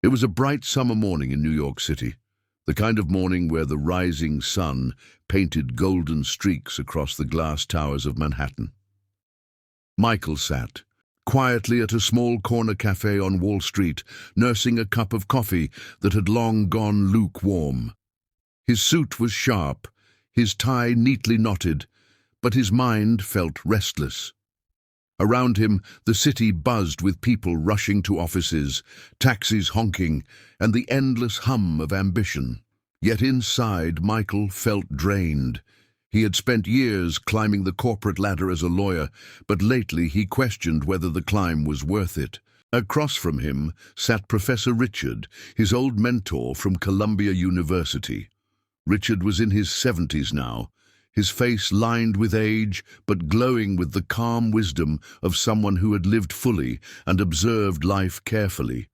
It was a bright summer morning in New York City, the kind of morning where the rising sun painted golden streaks across the glass towers of Manhattan. Michael sat quietly at a small corner cafe on Wall Street, nursing a cup of coffee that had long gone lukewarm. His suit was sharp, his tie neatly knotted, but his mind felt restless. Around him, the city buzzed with people rushing to offices, taxis honking, and the endless hum of ambition. Yet inside, Michael felt drained. He had spent years climbing the corporate ladder as a lawyer, but lately he questioned whether the climb was worth it. Across from him sat Professor Richard, his old mentor from Columbia University. Richard was in his 70s now, his face lined with age, but glowing with the calm wisdom of someone who had lived fully and observed life carefully.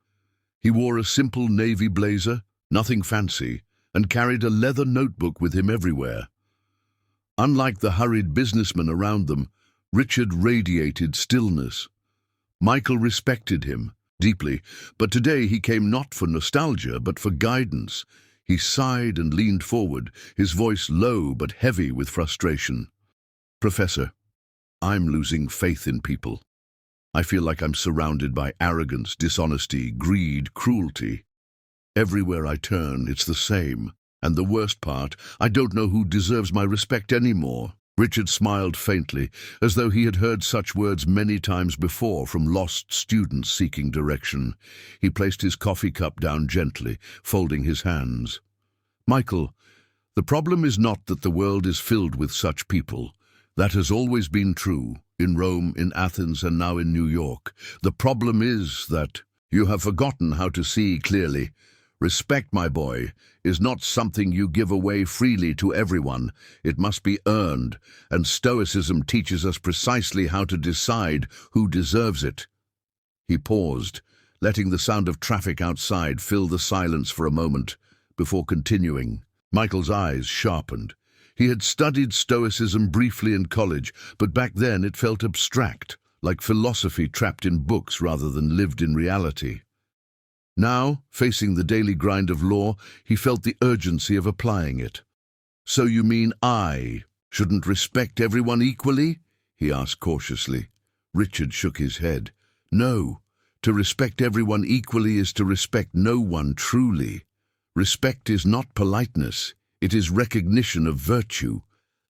He wore a simple navy blazer, nothing fancy, and carried a leather notebook with him everywhere. Unlike the hurried businessmen around them, Richard radiated stillness. Michael respected him deeply, but today he came not for nostalgia, but for guidance. He sighed and leaned forward, his voice low but heavy with frustration. "Professor, I'm losing faith in people. I feel like I'm surrounded by arrogance, dishonesty, greed, cruelty. Everywhere I turn, it's the same. And the worst part, I don't know who deserves my respect anymore." Richard smiled faintly, as though he had heard such words many times before from lost students seeking direction. He placed his coffee cup down gently, folding his hands. "Michael, the problem is not that the world is filled with such people. That has always been true, in Rome, in Athens, and now in New York. The problem is that you have forgotten how to see clearly. Respect, my boy, is not something you give away freely to everyone. It must be earned, and Stoicism teaches us precisely how to decide who deserves it." He paused, letting the sound of traffic outside fill the silence for a moment, before continuing. Michael's eyes sharpened. He had studied Stoicism briefly in college, but back then it felt abstract, like philosophy trapped in books rather than lived in reality. Now, facing the daily grind of law, he felt the urgency of applying it. "So you mean I shouldn't respect everyone equally?" he asked cautiously. Richard shook his head. "No, to respect everyone equally is to respect no one truly. Respect is not politeness, it is recognition of virtue.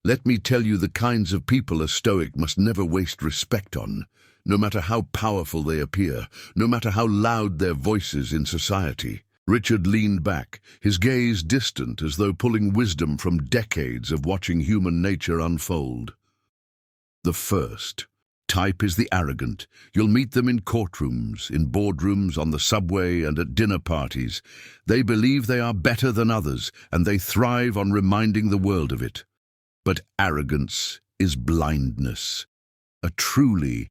Let me tell you the kinds of people a Stoic must never waste respect on. No matter how powerful they appear, no matter how loud their voices in society." Richard leaned back, his gaze distant as though pulling wisdom from decades of watching human nature unfold. "The first type is the arrogant. You'll meet them in courtrooms, in boardrooms, on the subway, and at dinner parties. They believe they are better than others, and they thrive on reminding the world of it. But arrogance is blindness. A truly